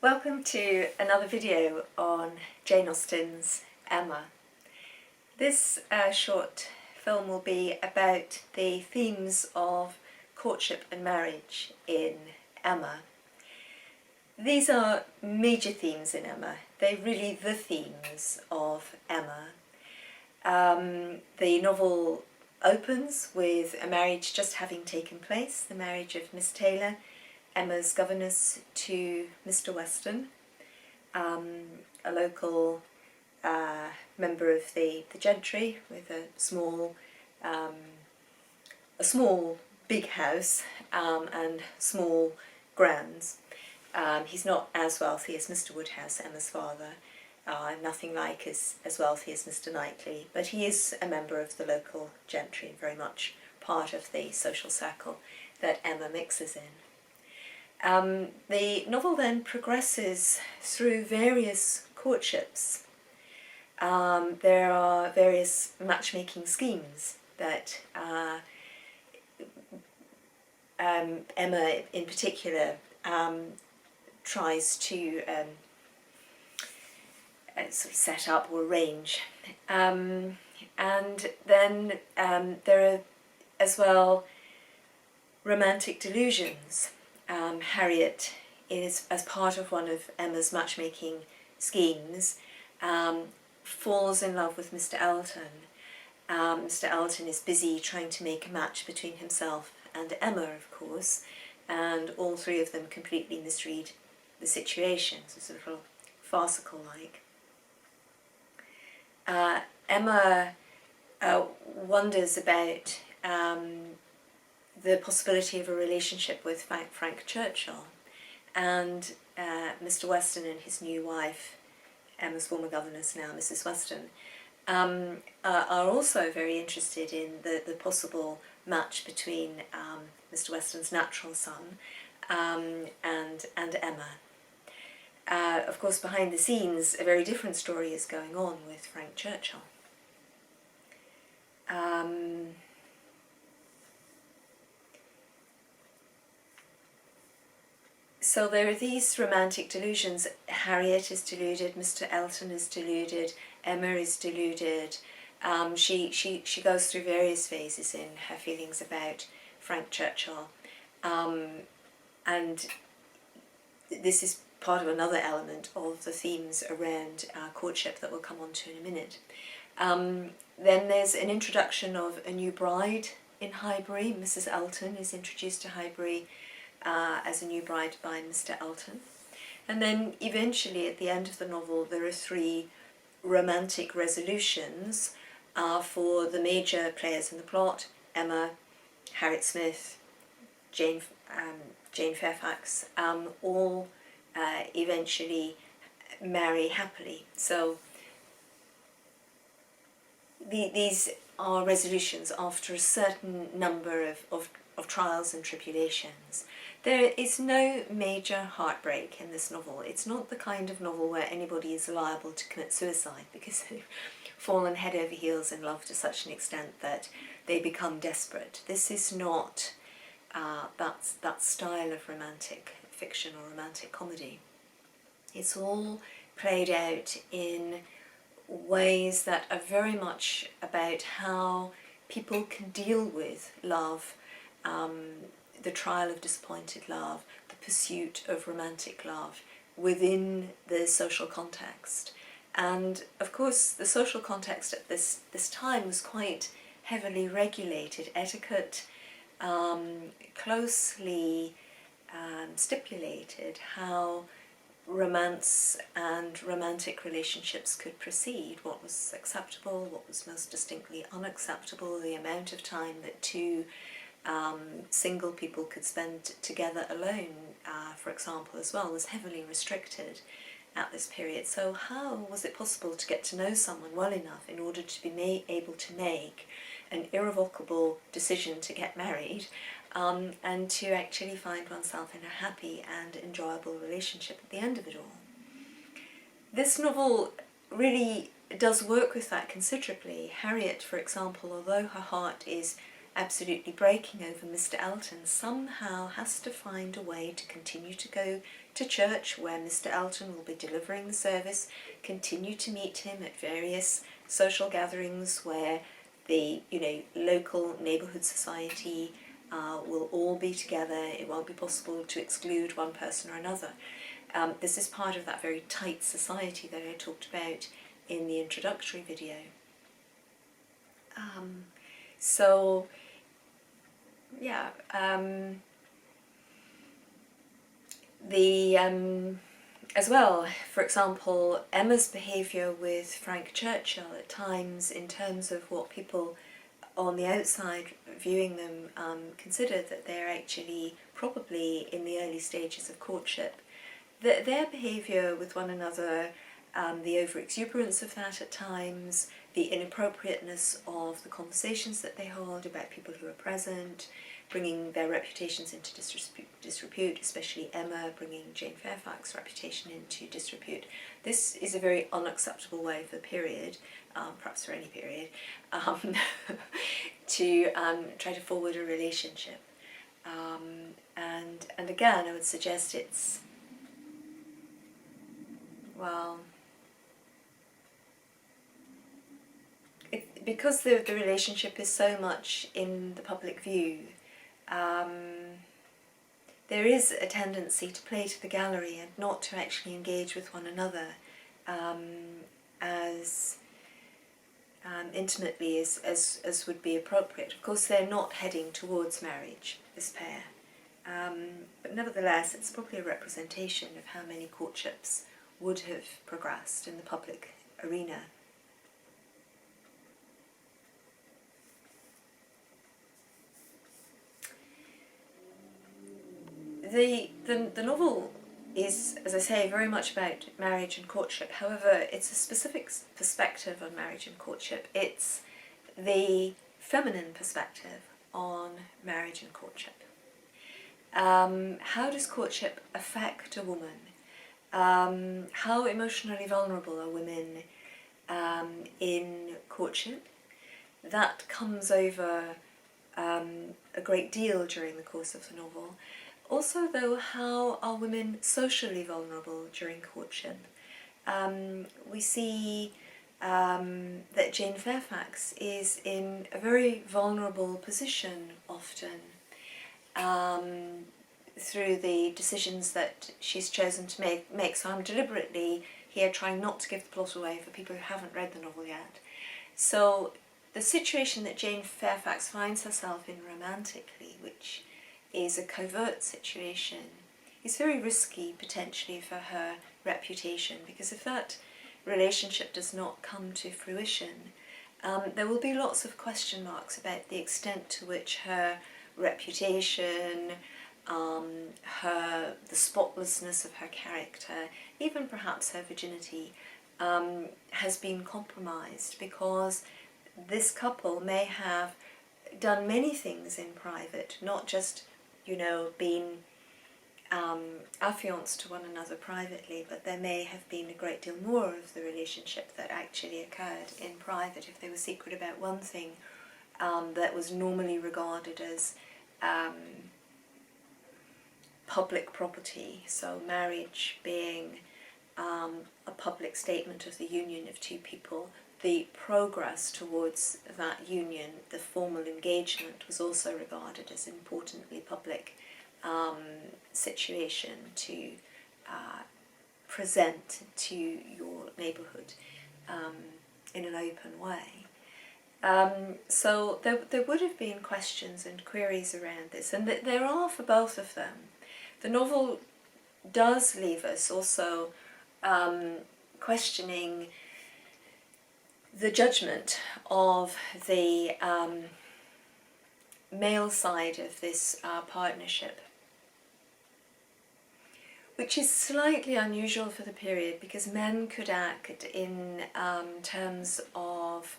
Welcome to another video on Jane Austen's Emma. This short film will be about the themes of courtship and marriage in Emma. These are major themes in Emma. They're really the themes of Emma. The novel opens with a marriage just having taken place, the marriage of Miss Taylor, Emma's governess, to Mr. Weston, a local member of the gentry with a small big house and small grounds. He's not as wealthy as Mr. Woodhouse, Emma's father, nothing like as wealthy as Mr. Knightley, but he is a member of the local gentry and very much part of the social circle that Emma mixes in. The novel then progresses through various courtships. There are various matchmaking schemes that Emma in particular tries to sort of set up or arrange. And then there are as well romantic delusions. Harriet is, as part of one of Emma's matchmaking schemes, falls in love with Mr. Elton. Mr. Elton is busy trying to make a match between himself and Emma, of course, and all three of them completely misread the situation. So it's a little farcical-like. Emma wonders about the possibility of a relationship with Frank Churchill, and Mr. Weston and his new wife, Emma's former governess now, Mrs. Weston, are also very interested in the possible match between Mr. Weston's natural son and Emma. Of course, behind the scenes, a very different story is going on with Frank Churchill. So there are these romantic delusions. Harriet is deluded, Mr. Elton is deluded, Emma is deluded. She goes through various phases in her feelings about Frank Churchill. And this is part of another element of the themes around courtship that we'll come on to in a minute. Then there's an introduction of a new bride in Highbury. Mrs. Elton is introduced to Highbury as a new bride by Mr. Elton. And then eventually at the end of the novel there are three romantic resolutions for the major players in the plot: Emma, Harriet Smith, Jane Fairfax, all eventually marry happily. So these are resolutions after a certain number of trials and tribulations. There is no major heartbreak in this novel. It's not the kind of novel where anybody is liable to commit suicide because they've fallen head over heels in love to such an extent that they become desperate. This is not that style of romantic fiction or romantic comedy. It's all played out in ways that are very much about how people can deal with love, the trial of disappointed love, the pursuit of romantic love within the social context. And of course the social context at this time was quite heavily regulated. Etiquette closely stipulated how romance and romantic relationships could proceed, what was acceptable, what was most distinctly unacceptable, the amount of time that two single people could spend together alone, for example, as well, was heavily restricted at this period. So how was it possible to get to know someone well enough in order to be able to make an irrevocable decision to get married and to actually find oneself in a happy and enjoyable relationship at the end of it all? This novel really does work with that considerably. Harriet, for example, although her heart is absolutely breaking over Mr. Elton, somehow has to find a way to continue to go to church where Mr. Elton will be delivering the service, continue to meet him at various social gatherings where the local neighbourhood society will all be together. It won't be possible to exclude one person or another. This is part of that very tight society that I talked about in the introductory video. So, yeah, as well, for example, Emma's behaviour with Frank Churchill at times, in terms of what people on the outside viewing them consider that they're actually probably in the early stages of courtship. Their behaviour with one another, the over-exuberance of that at times, the inappropriateness of the conversations that they hold about people who are present, bringing their reputations into disrepute, especially Emma bringing Jane Fairfax's reputation into disrepute. This is a very unacceptable way for the period, perhaps for any period, to try to forward a relationship. And again, I would suggest it's, well, because the relationship is so much in the public view, there is a tendency to play to the gallery and not to actually engage with one another as intimately as would be appropriate. Of course, they're not heading towards marriage, this pair, but nevertheless it's probably a representation of how many courtships would have progressed in the public arena. The novel is, as I say, very much about marriage and courtship. However, it's a specific perspective on marriage and courtship. It's the feminine perspective on marriage and courtship. How does courtship affect a woman? How emotionally vulnerable are women in courtship? That comes over a great deal during the course of the novel. Also, though, how are women socially vulnerable during courtship? We see that Jane Fairfax is in a very vulnerable position often through the decisions that she's chosen to make. So I'm deliberately here trying not to give the plot away for people who haven't read the novel yet. So the situation that Jane Fairfax finds herself in romantically, which is a covert situation, is very risky potentially for her reputation, because if that relationship does not come to fruition, there will be lots of question marks about the extent to which her reputation, the spotlessness of her character, even perhaps her virginity, has been compromised, because this couple may have done many things in private, not just been affianced to one another privately, but there may have been a great deal more of the relationship that actually occurred in private. If they were secret about one thing that was normally regarded as public property, so marriage being a public statement of the union of two people, the progress towards that union, the formal engagement, was also regarded as importantly public situation to present to your neighbourhood in an open way. So there would have been questions and queries around this, and there are for both of them. The novel does leave us also questioning the judgment of the male side of this partnership, which is slightly unusual for the period, because men could act in terms of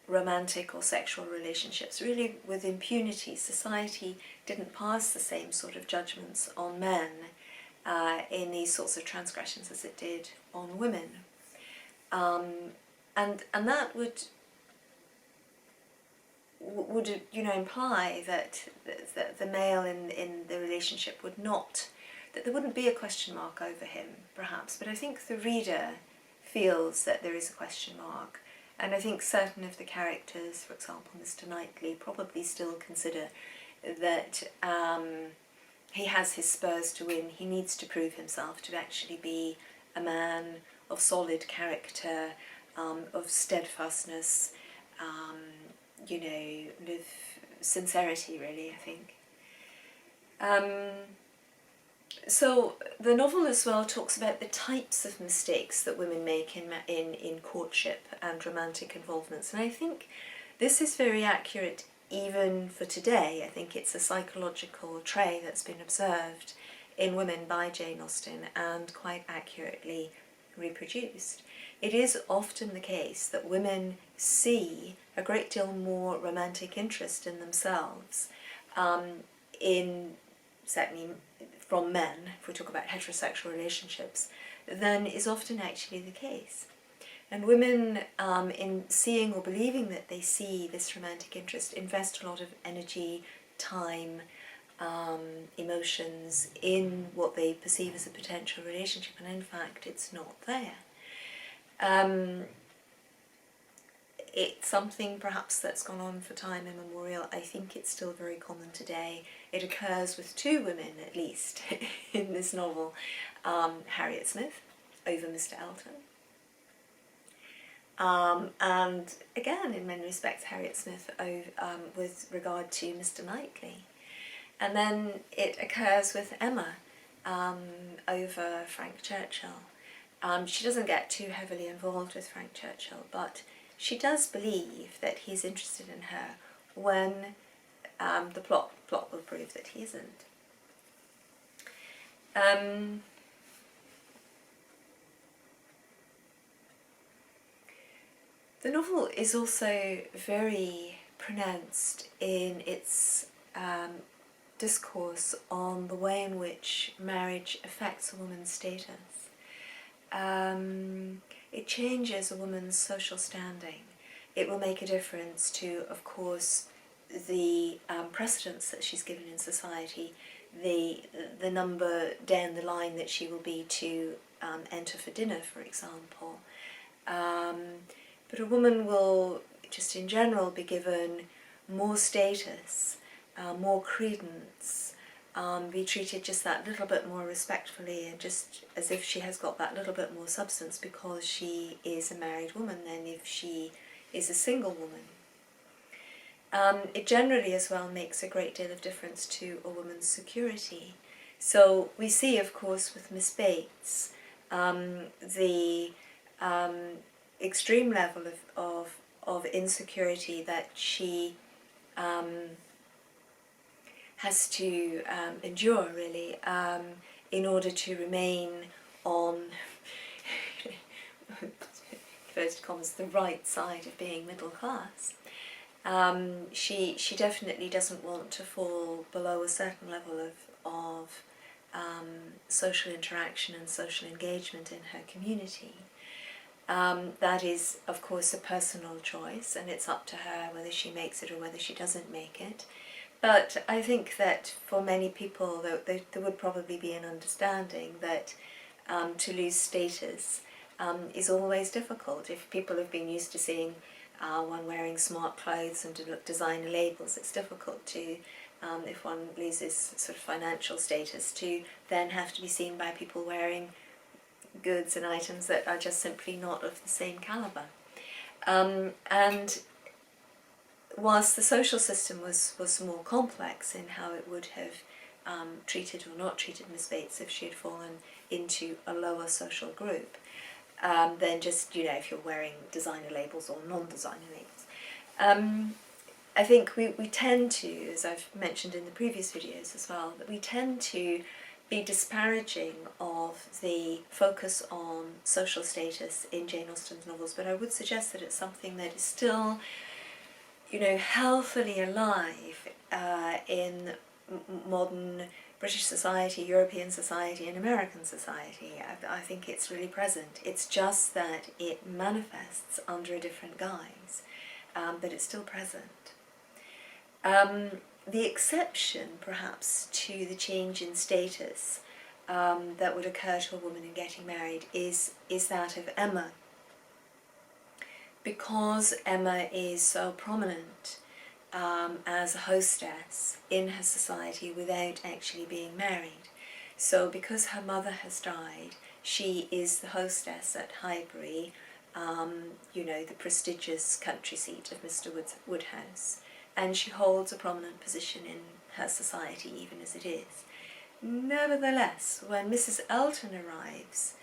romantic or sexual relationships really with impunity. Society didn't pass the same sort of judgments on men in these sorts of transgressions as it did on women. And that would would imply that the male in the relationship would not, that there wouldn't be a question mark over him, perhaps. But I think the reader feels that there is a question mark, and I think certain of the characters, for example Mr. Knightley, probably still consider that he has his spurs to win. He needs to prove himself to actually be a man of solid character, of steadfastness, with sincerity, really, I think. So the novel as well talks about the types of mistakes that women make in courtship and romantic involvements, and I think this is very accurate even for today. I think it's a psychological trait that's been observed in women by Jane Austen and quite accurately reproduced. It is often the case that women see a great deal more romantic interest in themselves, certainly from men, if we talk about heterosexual relationships, than is often actually the case. And women, in seeing or believing that they see this romantic interest, invest a lot of energy, time, emotions in what they perceive as a potential relationship, and in fact it's not there. It's something perhaps that's gone on for time immemorial. I think it's still very common today. It occurs with two women at least in this novel, Harriet Smith over Mr. Elton. And again, in many respects, Harriet Smith with regard to Mr. Knightley. And then it occurs with Emma over Frank Churchill. She doesn't get too heavily involved with Frank Churchill, but she does believe that he's interested in her when the plot will prove that he isn't. The novel is also very pronounced in its discourse on the way in which marriage affects a woman's status. It changes a woman's social standing. It will make a difference to, of course, the precedence that she's given in society, the number down the line that she will be to enter for dinner, for example. But a woman will, just in general, be given more status, more credence, be treated just that little bit more respectfully, and just as if she has got that little bit more substance because she is a married woman than if she is a single woman. It generally as well makes a great deal of difference to a woman's security. So we see, of course, with Miss Bates, the extreme level of insecurity that she has to endure, really, in order to remain on, first commas, the right side of being middle class. She definitely doesn't want to fall below a certain level of social interaction and social engagement in her community. That is, of course, a personal choice, and it's up to her whether she makes it or whether she doesn't make it. But I think that for many people there would probably be an understanding that to lose status is always difficult. If people have been used to seeing one wearing smart clothes and designer labels, it's difficult to, if one loses sort of financial status, to then have to be seen by people wearing goods and items that are just simply not of the same calibre. And whilst the social system was more complex in how it would have treated or not treated Miss Bates if she had fallen into a lower social group, than just, if you're wearing designer labels or non-designer labels. I think we tend to, as I've mentioned in the previous videos as well, that we tend to be disparaging of the focus on social status in Jane Austen's novels, but I would suggest that it's something that is still, healthily alive in modern British society, European society, and American society. I think it's really present. It's just that it manifests under a different guise, but it's still present. The exception, perhaps, to the change in status that would occur to a woman in getting married is that of Emma. Because Emma is so prominent as a hostess in her society without actually being married. So because her mother has died, she is the hostess at Highbury, the prestigious country seat of Mr. Woodhouse, and she holds a prominent position in her society even as it is. Nevertheless, when Mrs. Elton arrives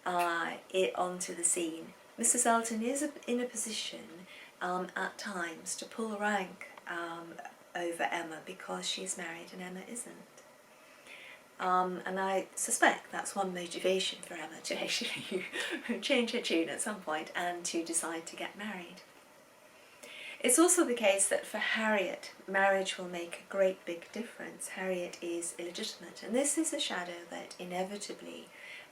onto the scene, Mrs. Elton is in a position at times to pull rank over Emma because she's married and Emma isn't. And I suspect that's one motivation for Emma to actually change her tune at some point and to decide to get married. It's also the case that for Harriet, marriage will make a great big difference. Harriet is illegitimate, and this is a shadow that inevitably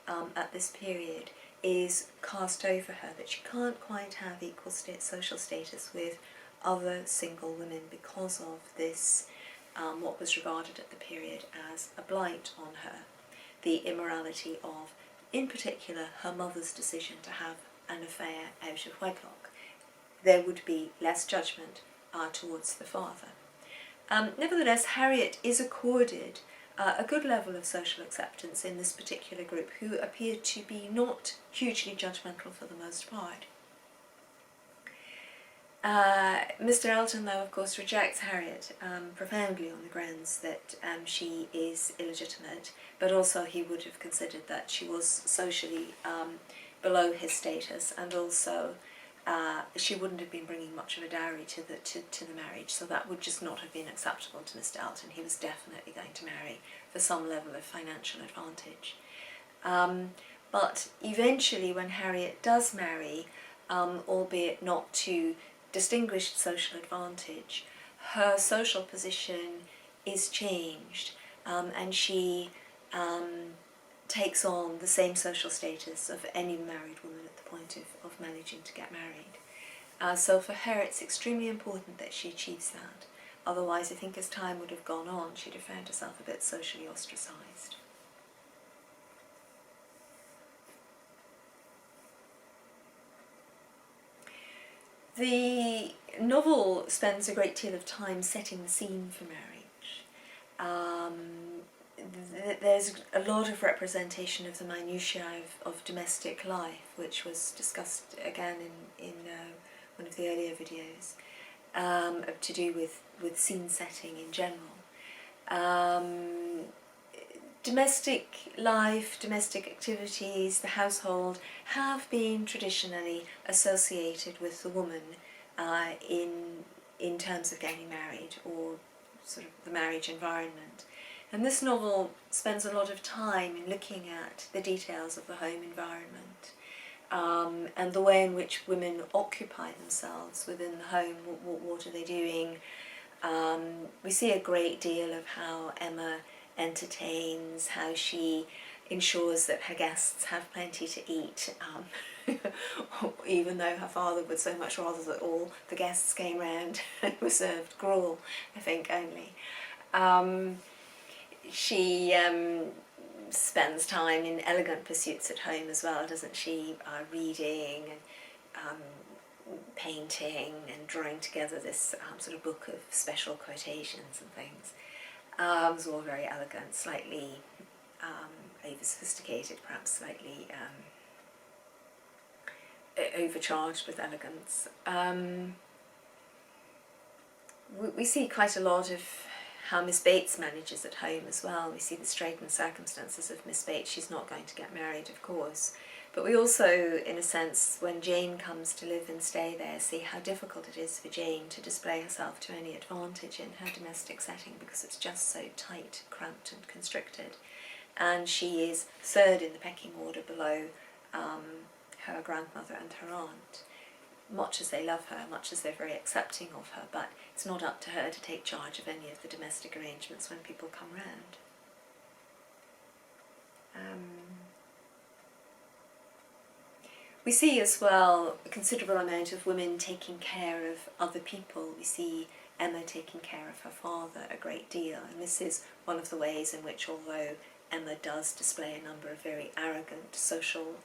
at this period is cast over her, that she can't quite have equal social status with other single women because of this, what was regarded at the period as a blight on her, the immorality of, in particular, her mother's decision to have an affair out of wedlock. There would be less judgment towards the father. Nevertheless, Harriet is accorded a good level of social acceptance in this particular group, who appear to be not hugely judgmental for the most part. Mr. Elton, though, of course, rejects Harriet profoundly on the grounds that she is illegitimate, but also he would have considered that she was socially below his status, and also she wouldn't have been bringing much of a dowry to the marriage, so that would just not have been acceptable to Mr. Elton. He was definitely going to marry for some level of financial advantage. But eventually, when Harriet does marry, albeit not to distinguished social advantage, her social position is changed, and she takes on the same social status of any married woman at the point of managing to get married. So for her it's extremely important that she achieves that. Otherwise, I think as time would have gone on, she'd have found herself a bit socially ostracised. The novel spends a great deal of time setting the scene for marriage. There's a lot of representation of the minutiae of domestic life, which was discussed again in one of the earlier videos, to do with scene setting in general. Domestic life, domestic activities, the household have been traditionally associated with the woman in terms of getting married, or sort of the marriage environment. And this novel spends a lot of time in looking at the details of the home environment, and the way in which women occupy themselves within the home. What are they doing? We see a great deal of how Emma entertains, how she ensures that her guests have plenty to eat, even though her father would so much rather that all the guests came round and were served gruel, I think, only. She spends time in elegant pursuits at home as well, doesn't she? Reading and painting and drawing together this sort of book of special quotations and things. It was all very elegant, slightly over-sophisticated, perhaps slightly overcharged with elegance. We see quite a lot of how Miss Bates manages at home as well. We see the straitened circumstances of Miss Bates. She's not going to get married, of course. But we also, in a sense, when Jane comes to live and stay there, see how difficult it is for Jane to display herself to any advantage in her domestic setting, because it's just so tight, cramped and constricted. And she is third in the pecking order below her grandmother and her aunt. Much as they love her, much as they're very accepting of her, but it's not up to her to take charge of any of the domestic arrangements when people come round. We see as well a considerable amount of women taking care of other people. We see Emma taking care of her father a great deal. And this is one of the ways in which, although Emma does display a number of very arrogant social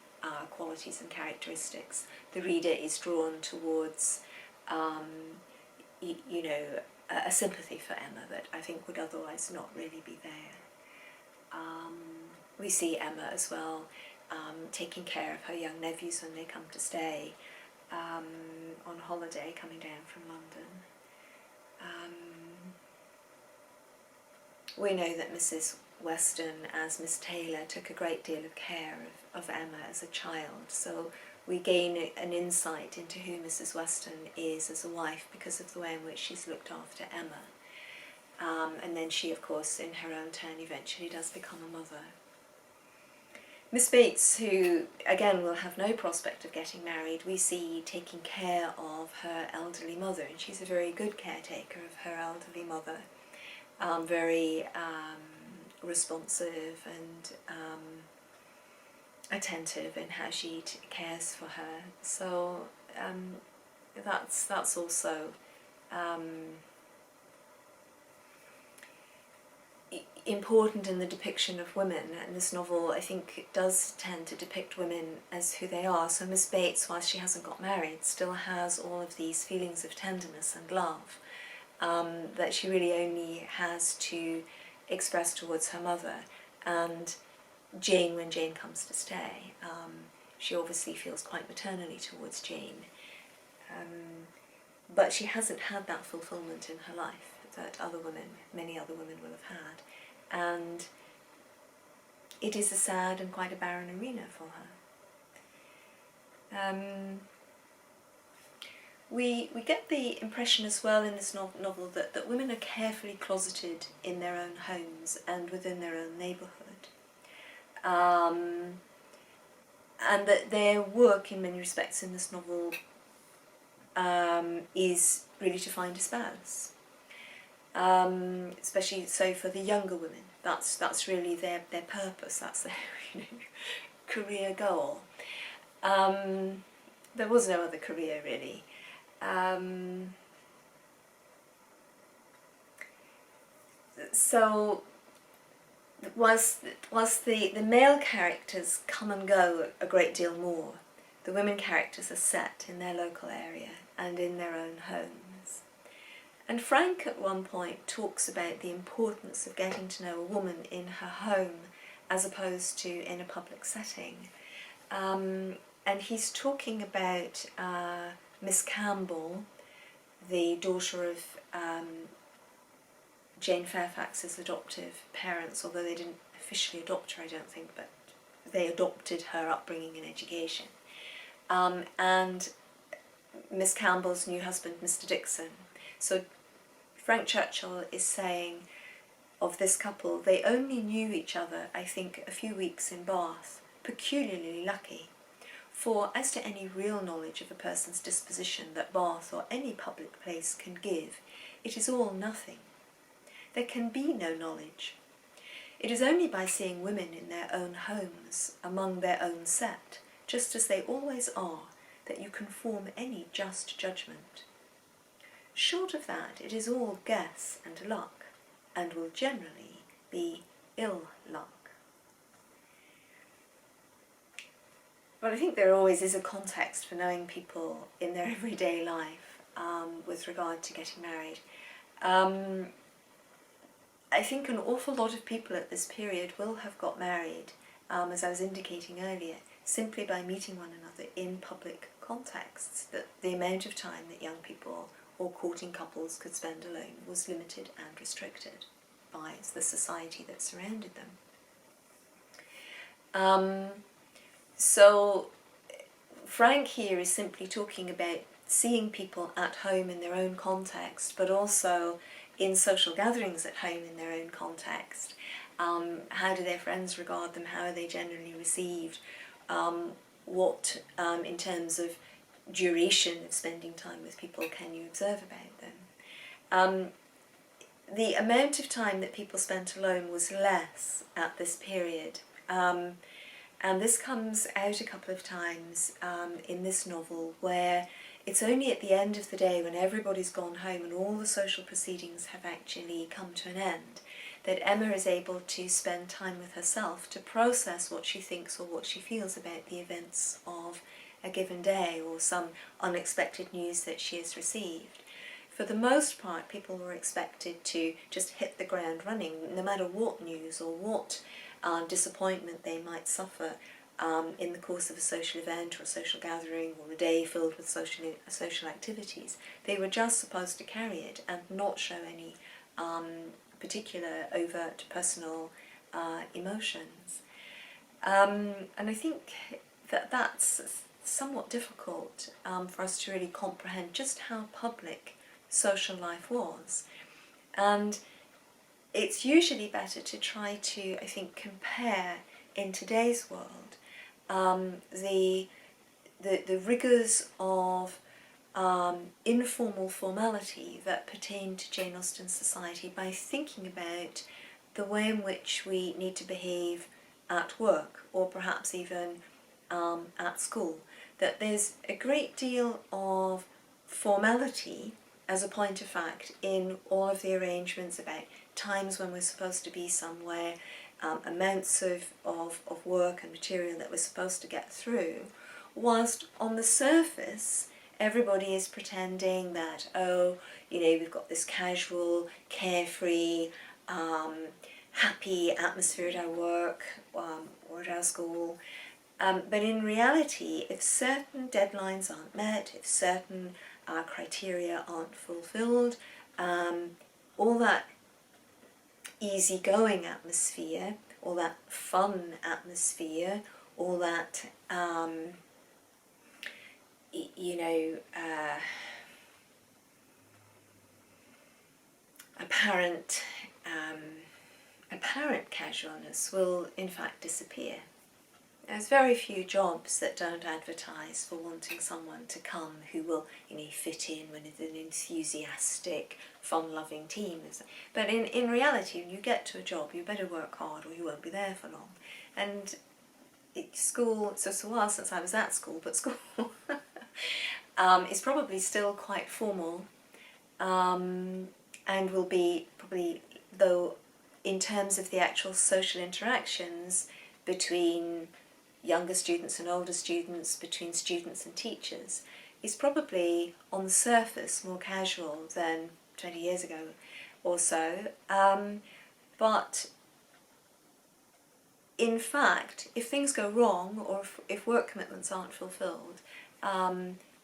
qualities and characteristics, the reader is drawn towards, a sympathy for Emma that I think would otherwise not really be there. We see Emma as well taking care of her young nephews when they come to stay on holiday, coming down from London. We know that Mrs. Weston, as Miss Taylor, took a great deal of care of Emma as a child, so we gain an insight into who Mrs. Weston is as a wife because of the way in which she's looked after Emma. And then she, of course, in her own turn, eventually does become a mother. Miss Bates, who, again, will have no prospect of getting married, we see taking care of her elderly mother, and she's a very good caretaker of her elderly mother, very responsive and attentive in how she cares for her. So that's also important in the depiction of women, and this novel, I think, does tend to depict women as who they are. So Miss Bates, whilst she hasn't got married, still has all of these feelings of tenderness and love that she really only has to express towards her mother. And Jane, when Jane comes to stay, she obviously feels quite maternally towards Jane, but she hasn't had that fulfilment in her life that many other women will have had. And it is a sad and quite a barren arena for her. We get the impression as well in this novel that women are carefully closeted in their own homes and within their own neighbourhood, and that their work in many respects in this novel is really to find a spouse. Especially so for the younger women. That's really their purpose, that's their career goal. There was no other career really. So whilst the male characters come and go a great deal more, the women characters are set in their local area and in their own homes. And Frank at one point talks about the importance of getting to know a woman in her home as opposed to in a public setting. And he's talking about Miss Campbell, the daughter of Jane Fairfax's adoptive parents, although they didn't officially adopt her, I don't think, but they adopted her upbringing and education. And Miss Campbell's new husband, Mr. Dixon. So Frank Churchill is saying of this couple, they only knew each other, I think, a few weeks in Bath, peculiarly lucky. For as to any real knowledge of a person's disposition that Bath or any public place can give, it is all nothing. There can be no knowledge. It is only by seeing women in their own homes, among their own set, just as they always are, that you can form any just judgment. Short of that, it is all guess and luck, and will generally be ill luck. But I think there always is a context for knowing people in their everyday life with regard to getting married. I think an awful lot of people at this period will have got married, as I was indicating earlier, simply by meeting one another in public contexts, that the amount of time that young people or courting couples could spend alone was limited and restricted by the society that surrounded them. So Frank here is simply talking about seeing people at home in their own context, but also in social gatherings at home in their own context. How do their friends regard them? How are they generally received? What, in terms of duration of spending time with people, can you observe about them? The amount of time that people spent alone was less at this period. And this comes out a couple of times in this novel, where it's only at the end of the day, when everybody's gone home and all the social proceedings have actually come to an end, that Emma is able to spend time with herself to process what she thinks or what she feels about the events of a given day or some unexpected news that she has received. For the most part, people were expected to just hit the ground running, no matter what news or what disappointment they might suffer in the course of a social event or a social gathering or a day filled with social activities. They were just supposed to carry it and not show any particular overt personal emotions. And I think that that's somewhat difficult for us to really comprehend just how public social life was. And it's usually better to try to, I think, compare in today's world the rigours of informal formality that pertain to Jane Austen's society by thinking about the way in which we need to behave at work or perhaps even at school. That there's a great deal of formality as a point of fact in all of the arrangements about times when we're supposed to be somewhere, amounts of work and material that we're supposed to get through, whilst on the surface everybody is pretending that, oh, you know, we've got this casual, carefree, happy atmosphere at our work or at our school. But in reality, if certain deadlines aren't met, if certain criteria aren't fulfilled, all that easygoing atmosphere, all that fun atmosphere, all that apparent casualness will in fact disappear. There's very few jobs that don't advertise for wanting someone to come who will, fit in with an enthusiastic, fun-loving team. But in reality, when you get to a job, you better work hard or you won't be there for long. And school, so it's a while since I was at school, but school is probably still quite formal, and will be probably, though, in terms of the actual social interactions between younger students and older students, between students and teachers, is probably on the surface more casual than 20 years ago or so. But in fact, if things go wrong or if work commitments aren't fulfilled,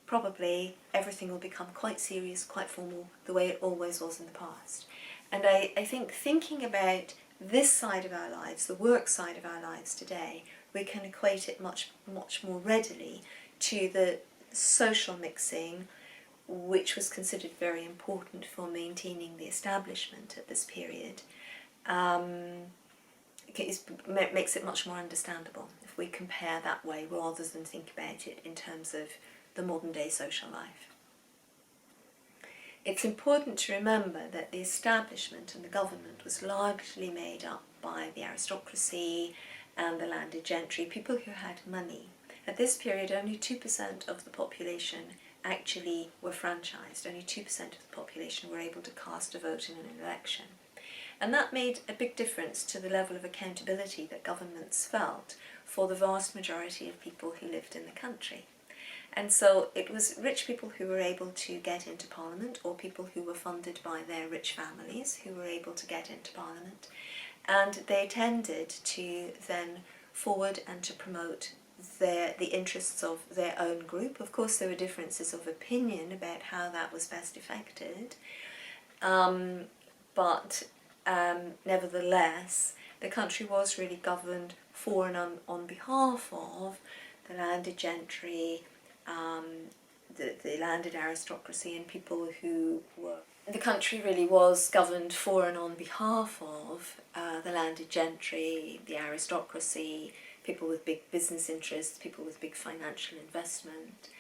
probably everything will become quite serious, quite formal, the way it always was in the past. And I think thinking about this side of our lives, the work side of our lives today, we can equate it much more readily to the social mixing, which was considered very important for maintaining the establishment at this period. It makes it much more understandable if we compare that way rather than think about it in terms of the modern day social life. It's important to remember that the establishment and the government was largely made up by the aristocracy and the landed gentry, people who had money. At this period, only 2% of the population actually were franchised. Only 2% of the population were able to cast a vote in an election. And that made a big difference to the level of accountability that governments felt for the vast majority of people who lived in the country. And so it was rich people who were able to get into Parliament, or people who were funded by their rich families who were able to get into Parliament. And they tended to then forward and to promote the interests of their own group. Of course, there were differences of opinion about how that was best effected, but nevertheless, the country was really governed for and on behalf of the landed gentry, the landed aristocracy, and people who were... The country really was governed for and on behalf of the landed gentry, the aristocracy, people with big business interests, people with big financial investment,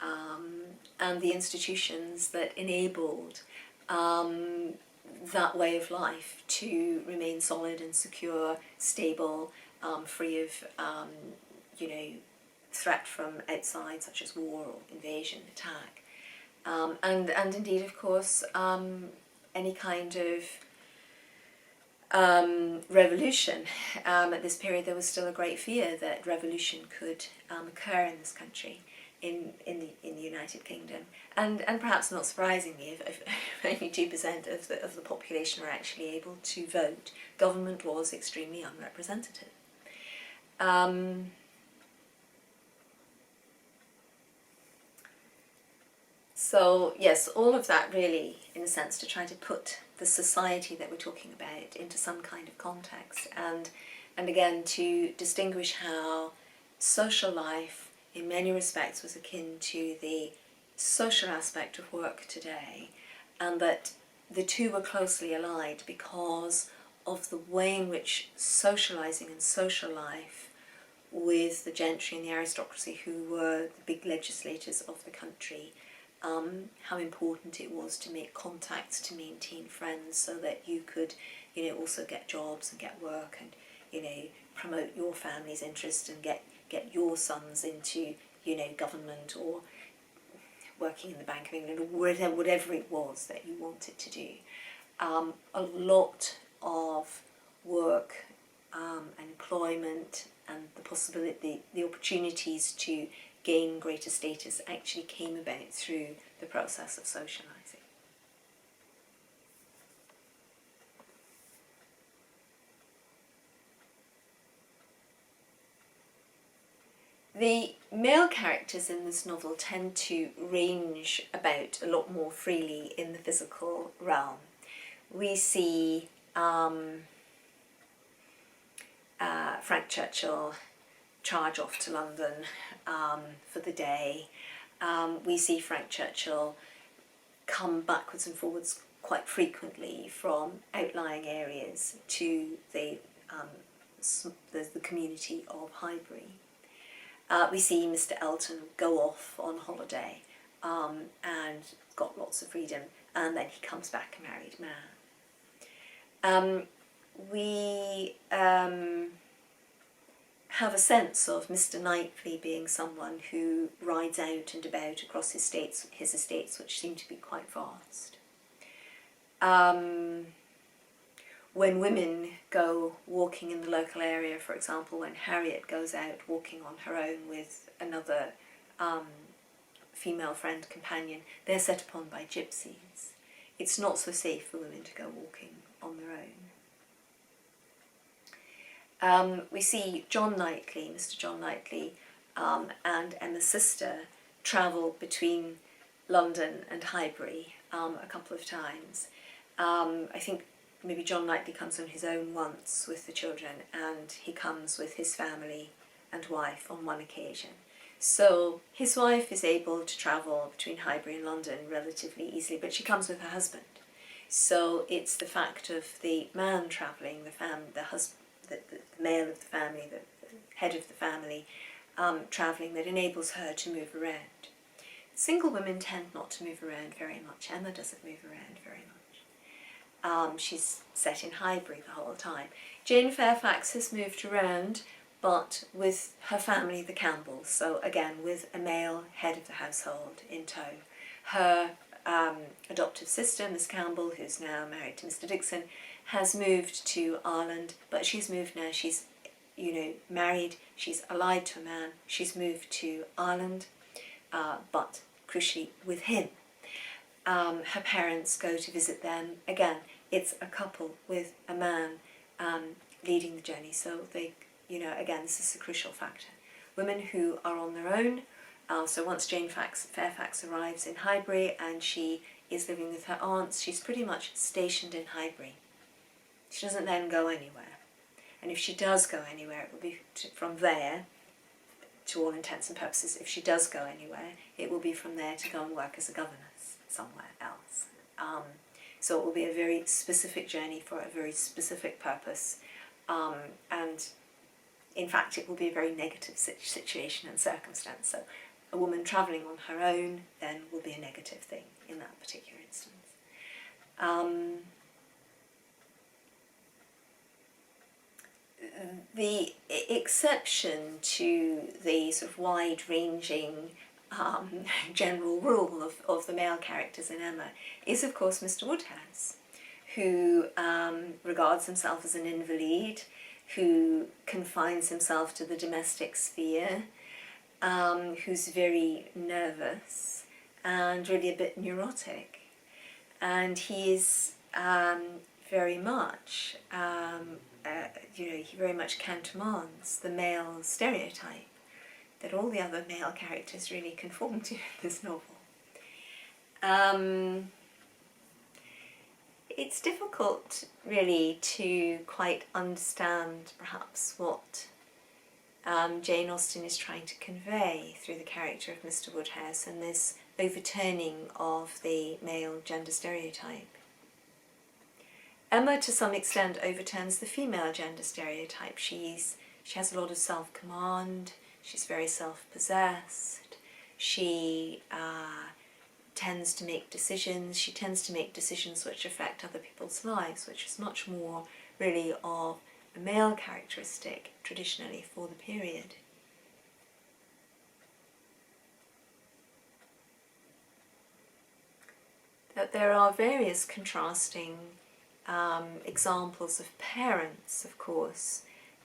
and the institutions that enabled that way of life to remain solid and secure, stable, free of, threat from outside, such as war or invasion, attack. And indeed, of course, any kind of revolution. At this period, there was still a great fear that revolution could occur in this country, in the United Kingdom, and perhaps not surprisingly, if only 2% of the population were actually able to vote, government was extremely unrepresentative. So yes, all of that really, in a sense, to try to put the society that we're talking about into some kind of context, and again to distinguish how social life in many respects was akin to the social aspect of work today, and that the two were closely allied because of the way in which socialising and social life with the gentry and the aristocracy, who were the big legislators of the country, how important it was to make contacts, to maintain friends, so that you could, also get jobs and get work, and, promote your family's interest and get your sons into, government or working in the Bank of England, or whatever it was that you wanted to do. A lot of work and employment and the possibility, the opportunities to gain greater status actually came about through the process of socialising. The male characters in this novel tend to range about a lot more freely in the physical realm. We see Frank Churchill charge off to London for the day. We see Frank Churchill come backwards and forwards quite frequently from outlying areas to the community of Highbury. We see Mr. Elton go off on holiday and got lots of freedom, and then he comes back a married man. We have a sense of Mr. Knightley being someone who rides out and about across his estates, which seem to be quite vast. When women go walking in the local area, for example, when Harriet goes out walking on her own with another female friend, companion, they're set upon by gypsies. It's not so safe for women to go walking on their own. We see John Knightley, Mr. John Knightley, and Emma's sister travel between London and Highbury a couple of times. I think maybe John Knightley comes on his own once with the children, and he comes with his family and wife on one occasion. So his wife is able to travel between Highbury and London relatively easily, but she comes with her husband. So it's the fact of the man travelling, the male of the family, the head of the family, travelling, that enables her to move around. Single women tend not to move around very much. Emma doesn't move around very much. She's set in Highbury the whole time. Jane Fairfax has moved around, but with her family, the Campbells, so again with a male head of the household in tow. Her adoptive sister, Miss Campbell, who's now married to Mr. Dixon, has moved to Ireland, but she's moved now, she's married, she's allied to a man, she's moved to Ireland, but crucially with him. Her parents go to visit them. Again, it's a couple with a man leading the journey, so they, again, this is a crucial factor. Women who are on their own, so once Jane Fairfax arrives in Highbury and she is living with her aunts, she's pretty much stationed in Highbury. She doesn't then go anywhere. And if she does go anywhere, it will be from there, to all intents and purposes. If she does go anywhere, it will be from there to go and work as a governess somewhere else. So it will be a very specific journey for a very specific purpose. And in fact, it will be a very negative situation and circumstance. So a woman travelling on her own then will be a negative thing in that particular instance. the exception to the sort of wide-ranging general rule of the male characters in Emma is, of course, Mr. Woodhouse, who regards himself as an invalid, who confines himself to the domestic sphere, who's very nervous and really a bit neurotic. And he is very much, he very much countermands the male stereotype that all the other male characters really conform to in this novel. It's difficult really to quite understand perhaps what Jane Austen is trying to convey through the character of Mr. Woodhouse and this overturning of the male gender stereotype. Emma, to some extent, overturns the female gender stereotype. She has a lot of self-command, she's very self-possessed, she tends to make decisions which affect other people's lives, which is much more really of a male characteristic traditionally for the period. That there are various contrasting examples of parents, of course,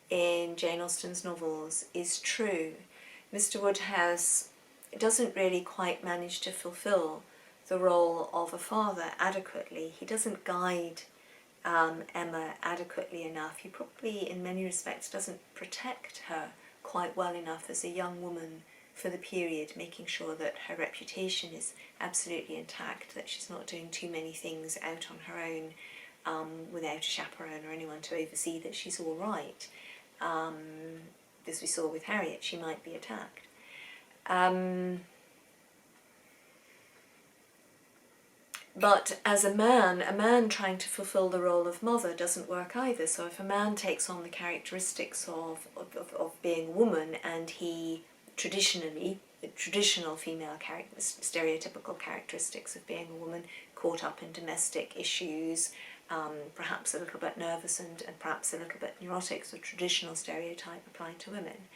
in Jane Austen's novels is true. Mr. Woodhouse doesn't really quite manage to fulfill the role of a father adequately. He doesn't guide Emma adequately enough. He probably, in many respects, doesn't protect her quite well enough as a young woman for the period, making sure that her reputation is absolutely intact, that she's not doing too many things out on her own without a chaperone or anyone to oversee that she's all right. As we saw with Harriet, she might be attacked. But as a man trying to fulfill the role of mother doesn't work either. So if a man takes on the characteristics of being a woman, and he traditional female stereotypical characteristics of being a woman, caught up in domestic issues, perhaps a little bit nervous and perhaps a little bit neurotic, so traditional stereotype applying to women.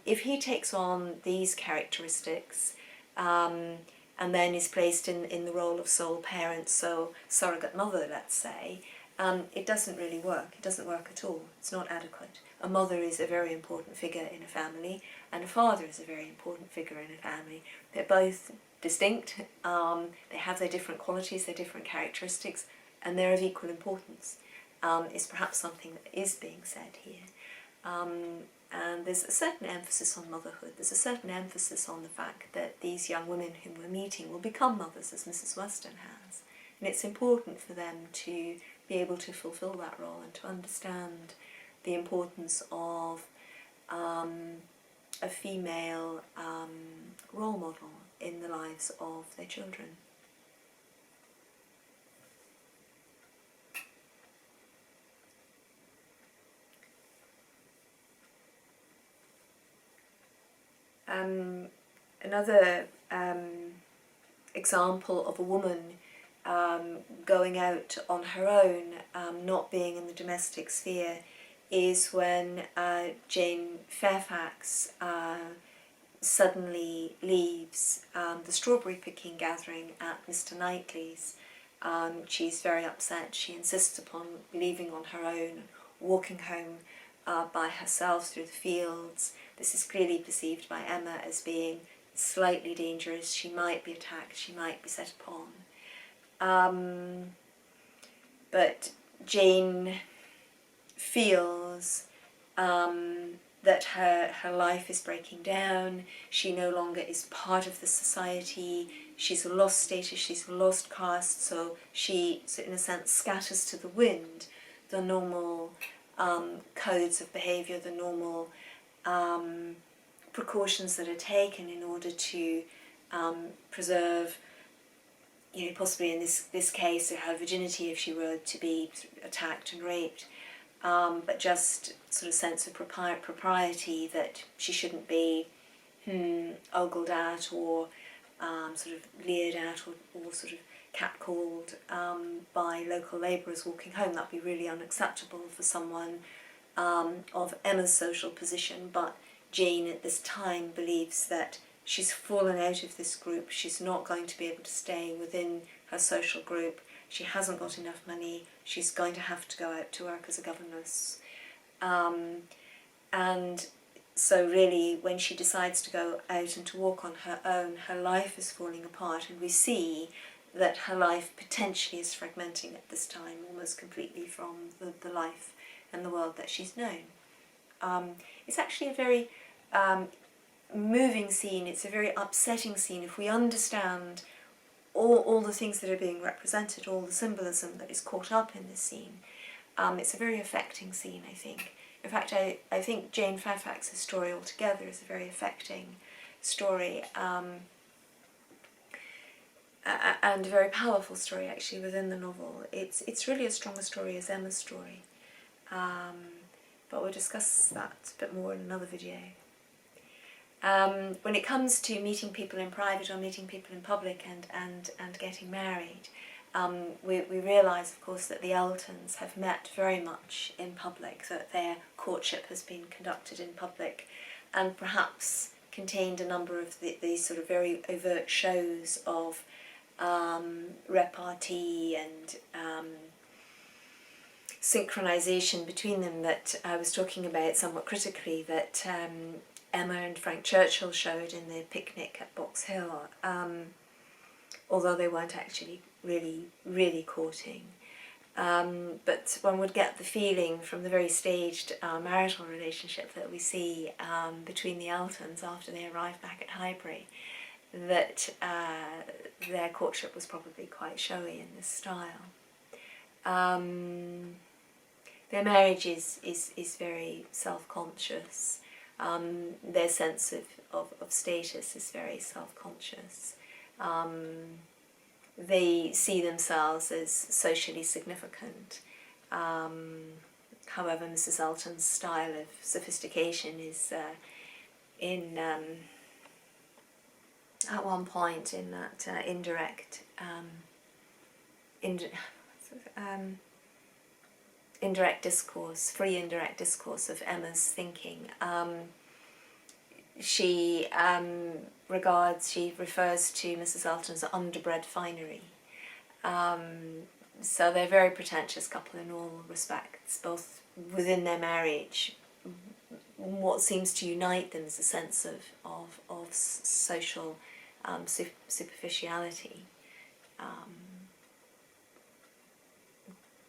If he takes on these characteristics and then is placed in the role of sole parent, so surrogate mother, let's say, it doesn't really work. It doesn't work at all. It's not adequate. A mother is a very important figure in a family, and a father is a very important figure in a family. They're both distinct, they have their different qualities, their different characteristics, and they're of equal importance, is perhaps something that is being said here. And there's a certain emphasis on motherhood, there's a certain emphasis on the fact that these young women whom we're meeting will become mothers, as Mrs. Weston has. And it's important for them to be able to fulfill that role and to understand the importance of a female role model in the lives of their children. Another example of a woman going out on her own, not being in the domestic sphere, is when Jane Fairfax suddenly leaves the strawberry picking gathering at Mr. Knightley's. She's very upset. She insists upon leaving on her own, walking home by herself through the fields. This is clearly perceived by Emma as being slightly dangerous. She might be attacked, she might be set upon. But Jane feels that her life is breaking down. She no longer is part of the society. She's lost status, she's lost caste, so she, in a sense, scatters to the wind the normal codes of behaviour, the normal precautions that are taken in order to preserve, possibly in this case, her virginity if she were to be attacked and raped, but just sort of sense of propriety, that she shouldn't be ogled at or sort of leered at or sort of catcalled by local labourers walking home. That would be really unacceptable for someone of Emma's social position, but Jane at this time believes that she's fallen out of this group, she's not going to be able to stay within her social group, she hasn't got enough money, she's going to have to go out to work as a governess. And so really when she decides to go out and to walk on her own, her life is falling apart, and we see that her life potentially is fragmenting at this time almost completely from the life and the world that she's known. It's actually a very moving scene, it's a very upsetting scene if we understand all the things that are being represented, all the symbolism that is caught up in this scene. It's a very affecting scene, I think. In fact, I think Jane Fairfax's story altogether is a very affecting story, and a very powerful story actually within the novel. It's really as strong a story as Emma's story, but we'll discuss that a bit more in another video. When it comes to meeting people in private or meeting people in public and getting married, we realise, of course, that the Eltons have met very much in public, that their courtship has been conducted in public, and perhaps contained a number of these sort of very overt shows of repartee and synchronisation between them that I was talking about somewhat critically, that Emma and Frank Churchill showed in their picnic at Box Hill, although they weren't actually really courting. But one would get the feeling from the very staged marital relationship that we see between the Eltons after they arrive back at Highbury, that their courtship was probably quite showy in this style. Their marriage is very self-conscious. Their sense of status is very self-conscious. They see themselves as socially significant. However, Mrs. Elton's style of sophistication is at one point in that indirect discourse, free indirect discourse of Emma's thinking. She refers to Mrs. Elton as underbred finery. So they're a very pretentious couple in all respects, both within their marriage. What seems to unite them is a sense of social superficiality,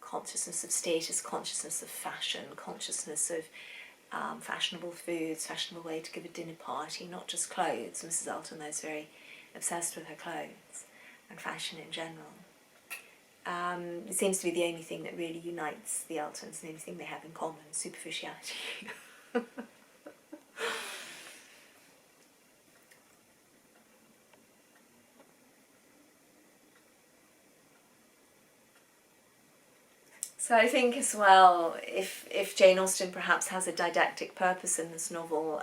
consciousness of status, consciousness of fashion, consciousness of fashionable foods, fashionable way to give a dinner party, not just clothes. Mrs. Elton, though, is very obsessed with her clothes and fashion in general. It seems to be the only thing that really unites the Eltons, the only thing they have in common, superficiality. So I think as well, if Jane Austen perhaps has a didactic purpose in this novel,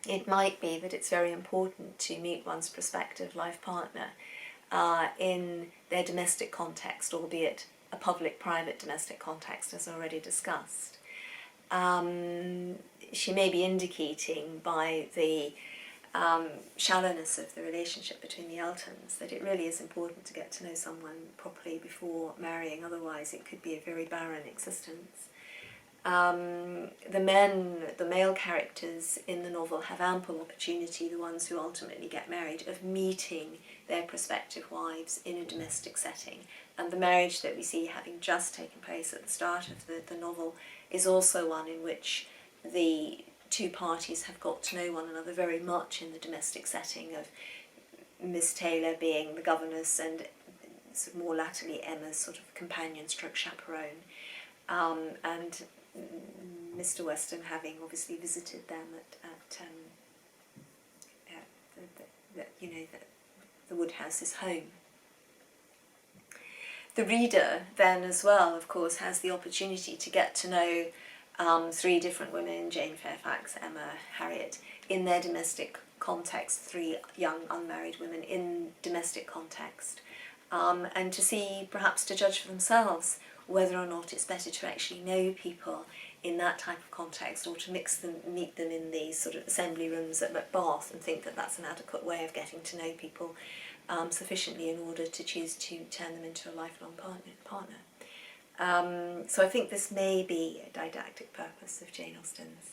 it might be that it's very important to meet one's prospective life partner in their domestic context, albeit a public-private domestic context, as already discussed. She may be indicating by the shallowness of the relationship between the Eltons that it really is important to get to know someone properly before marrying, otherwise it could be a very barren existence. The male characters in the novel have ample opportunity, the ones who ultimately get married, of meeting their prospective wives in a domestic setting. And the marriage that we see having just taken place at the start of the novel is also one in which the two parties have got to know one another very much in the domestic setting of Miss Taylor being the governess and sort of more latterly Emma's sort of companion stroke chaperone, and Mr. Weston having obviously visited them at the Woodhouse's home. The reader then as well, of course, has the opportunity to get to know three different women, Jane Fairfax, Emma, Harriet, in their domestic context, three young unmarried women in domestic context, and to see, perhaps to judge for themselves whether or not it's better to actually know people in that type of context, or to meet them in these sort of assembly rooms at Bath and think that that's an adequate way of getting to know people sufficiently in order to choose to turn them into a lifelong partner. So I think this may be a didactic purpose of Jane Austen's